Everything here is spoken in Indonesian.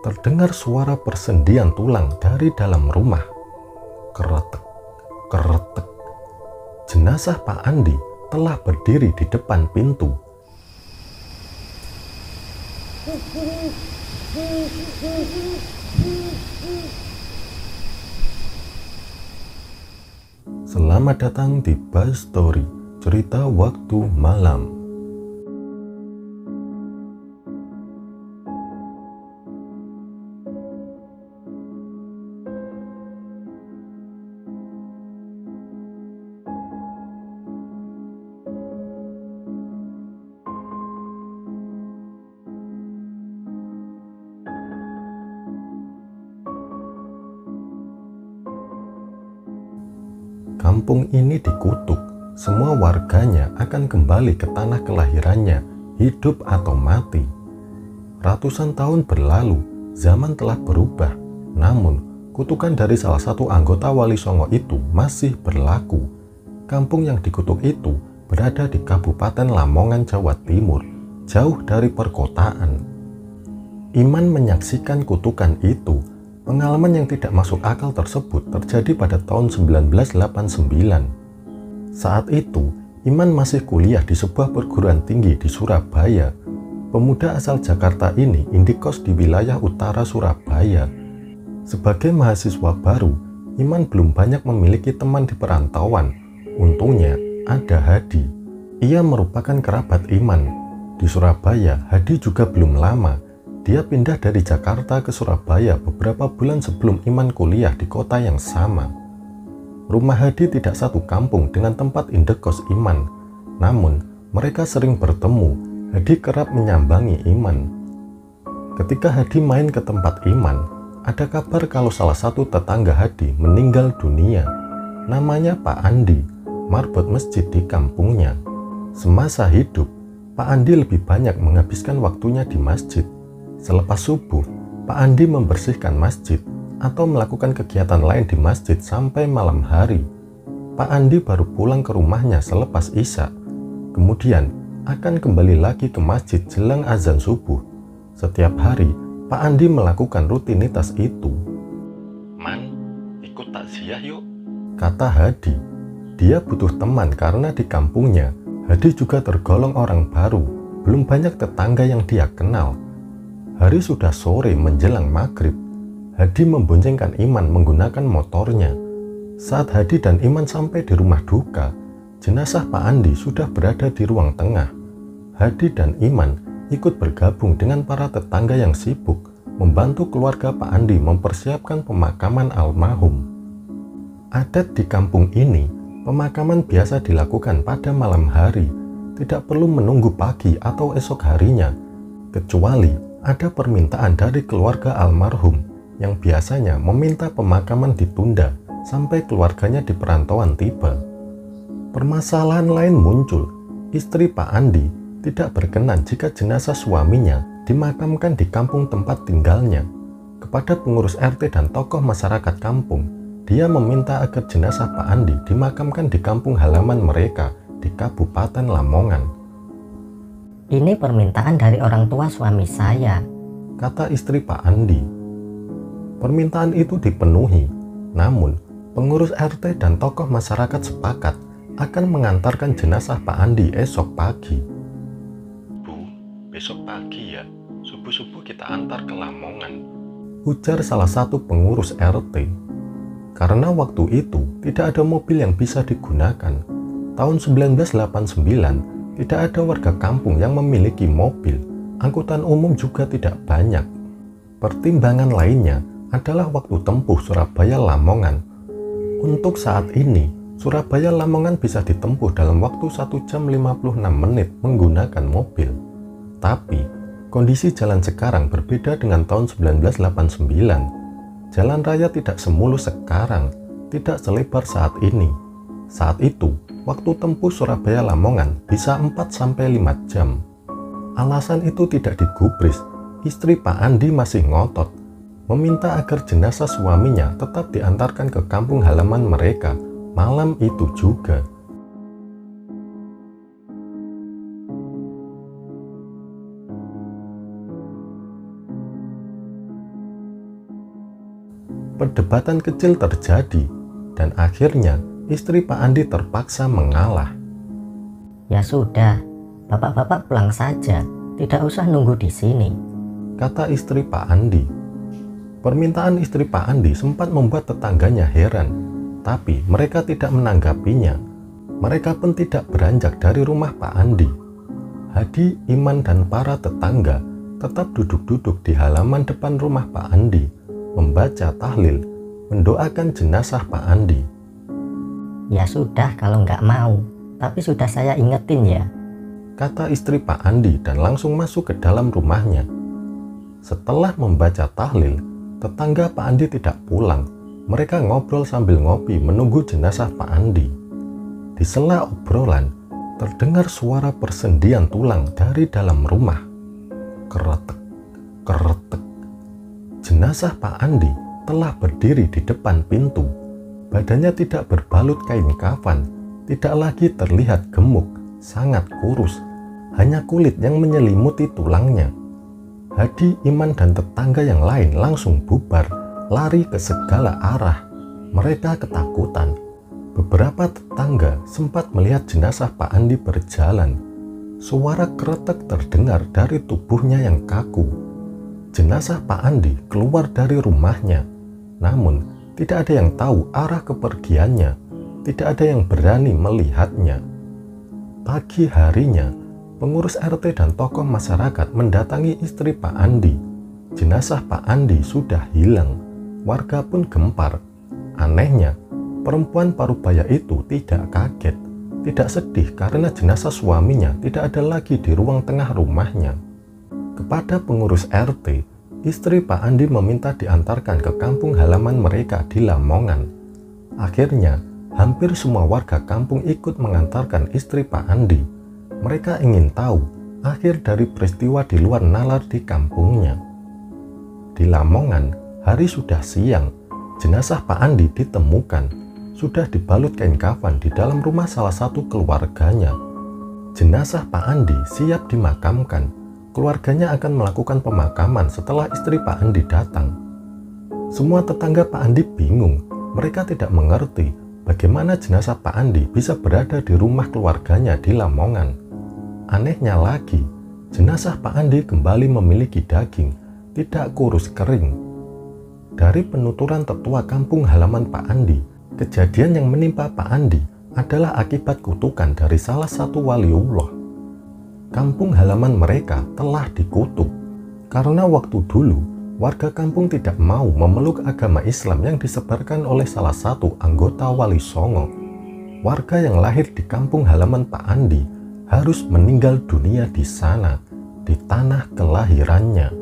Terdengar suara persendian tulang dari dalam rumah. Keretek, keretek. Jenazah Pak Andi telah berdiri di depan pintu. Selamat datang di Buzz Story, cerita waktu malam. Kampung ini dikutuk, semua warganya akan kembali ke tanah kelahirannya, hidup atau mati. Ratusan tahun berlalu, zaman telah berubah, namun kutukan dari salah satu anggota Wali Songo itu masih berlaku. Kampung yang dikutuk itu berada di Kabupaten Lamongan, Jawa Timur, jauh dari perkotaan. Iman menyaksikan kutukan itu. Pengalaman yang tidak masuk akal tersebut terjadi pada tahun 1989. Saat itu, Iman masih kuliah di sebuah perguruan tinggi di Surabaya. Pemuda asal Jakarta ini indekos di wilayah utara Surabaya. Sebagai mahasiswa baru, Iman belum banyak memiliki teman di perantauan. Untungnya, ada Hadi. Ia merupakan kerabat Iman. Di Surabaya, Hadi juga belum lama. Dia pindah dari Jakarta ke Surabaya beberapa bulan sebelum Iman kuliah di kota yang sama. Rumah Hadi tidak satu kampung dengan tempat indekos Iman. Namun, mereka sering bertemu. Hadi kerap menyambangi Iman. Ketika Hadi main ke tempat Iman, ada kabar kalau salah satu tetangga Hadi meninggal dunia. Namanya Pak Andi, marbot masjid di kampungnya. Semasa hidup, Pak Andi lebih banyak menghabiskan waktunya di masjid. Selepas subuh, Pak Andi membersihkan masjid atau melakukan kegiatan lain di masjid sampai malam hari. Pak Andi baru pulang ke rumahnya selepas Isya. Kemudian akan kembali lagi ke masjid jelang azan subuh. Setiap hari, Pak Andi melakukan rutinitas itu. "Man, ikut takziah yuk," kata Hadi. Dia butuh teman karena di kampungnya, Hadi juga tergolong orang baru. Belum banyak tetangga yang dia kenal. Hari sudah sore menjelang maghrib. Hadi memboncengkan Iman menggunakan motornya. Saat Hadi dan Iman sampai di rumah duka, jenazah Pak Andi sudah berada di ruang tengah. Hadi dan Iman ikut bergabung dengan para tetangga yang sibuk membantu keluarga Pak Andi mempersiapkan pemakaman almarhum. Adat di kampung ini, pemakaman biasa dilakukan pada malam hari, tidak perlu menunggu pagi atau esok harinya, kecuali ada permintaan dari keluarga almarhum yang biasanya meminta pemakaman ditunda sampai keluarganya di perantauan tiba. Permasalahan lain muncul. Istri Pak Andi tidak berkenan jika jenazah suaminya dimakamkan di kampung tempat tinggalnya. Kepada pengurus RT dan tokoh masyarakat kampung, dia meminta agar jenazah Pak Andi dimakamkan di kampung halaman mereka di Kabupaten Lamongan. "Ini permintaan dari orang tua suami saya," kata istri Pak Andi. Permintaan itu dipenuhi, namun pengurus RT dan tokoh masyarakat sepakat akan mengantarkan jenazah Pak Andi esok pagi. "Bu, besok pagi ya, subuh-subuh kita antar ke Lamongan," ujar salah satu pengurus RT. Karena waktu itu tidak ada mobil yang bisa digunakan. Tahun 1989, tidak ada warga kampung yang memiliki mobil. Angkutan umum juga tidak banyak. Pertimbangan lainnya adalah waktu tempuh Surabaya-Lamongan. Untuk saat ini, Surabaya-Lamongan bisa ditempuh dalam waktu 1 jam 56 menit menggunakan mobil. Tapi, kondisi jalan sekarang berbeda dengan tahun 1989. Jalan raya tidak semulus sekarang, tidak selebar saat ini. Saat itu, waktu tempuh Surabaya-Lamongan bisa 4-5 jam. Alasan itu tidak digubris. Istri Pak Andi masih ngotot, meminta agar jenazah suaminya tetap diantarkan ke kampung halaman mereka malam itu juga. Perdebatan kecil terjadi dan akhirnya istri Pak Andi terpaksa mengalah. Ya sudah, bapak-bapak pulang saja, tidak usah nunggu di sini, kata istri Pak Andi. Permintaan istri Pak Andi sempat membuat tetangganya heran, tapi mereka tidak menanggapinya. Mereka pun tidak beranjak dari rumah Pak Andi. Hadi, Iman, dan para tetangga tetap duduk-duduk di halaman depan rumah Pak Andi, membaca tahlil, mendoakan jenazah Pak Andi. Ya sudah kalau nggak mau, tapi sudah saya ingetin ya, kata istri Pak Andi dan langsung masuk ke dalam rumahnya. Setelah membaca tahlil, tetangga Pak Andi tidak pulang. Mereka ngobrol sambil ngopi menunggu jenazah Pak Andi. Di sela obrolan, terdengar suara persendian tulang dari dalam rumah. Keretek, keretek. Jenazah Pak Andi telah berdiri di depan pintu. Badannya tidak berbalut kain kafan, tidak lagi terlihat gemuk, sangat kurus. Hanya kulit yang menyelimuti tulangnya. Hadi, Iman, dan tetangga yang lain langsung bubar, lari ke segala arah. Mereka ketakutan. Beberapa tetangga sempat melihat jenazah Pak Andi berjalan. Suara keretek terdengar dari tubuhnya yang kaku. Jenazah Pak Andi keluar dari rumahnya, namun tidak ada yang tahu arah kepergiannya. Tidak ada yang berani melihatnya. Pagi harinya, pengurus RT dan tokoh masyarakat mendatangi istri Pak Andi. Jenazah Pak Andi sudah hilang. Warga pun gempar. Anehnya, perempuan parubaya itu tidak kaget, tidak sedih karena jenazah suaminya tidak ada lagi di ruang tengah rumahnya. Kepada pengurus RT, istri Pak Andi meminta diantarkan ke kampung halaman mereka di Lamongan. Akhirnya, hampir semua warga kampung ikut mengantarkan istri Pak Andi. Mereka ingin tahu akhir dari peristiwa di luar nalar di kampungnya. Di Lamongan, hari sudah siang. Jenazah Pak Andi ditemukan. Sudah dibalut kain kafan di dalam rumah salah satu keluarganya. Jenazah Pak Andi siap dimakamkan. Keluarganya akan melakukan pemakaman setelah istri Pak Andi datang. Semua tetangga Pak Andi bingung. Mereka tidak mengerti bagaimana jenazah Pak Andi bisa berada di rumah keluarganya di Lamongan. Anehnya lagi, jenazah Pak Andi kembali memiliki daging, tidak kurus kering. Dari penuturan tetua kampung halaman Pak Andi, kejadian yang menimpa Pak Andi adalah akibat kutukan dari salah satu waliullah. Kampung halaman mereka telah dikutuk, karena waktu dulu warga kampung tidak mau memeluk agama Islam yang disebarkan oleh salah satu anggota Wali Songo. Warga yang lahir di kampung halaman Pak Andi harus meninggal dunia di sana, di tanah kelahirannya.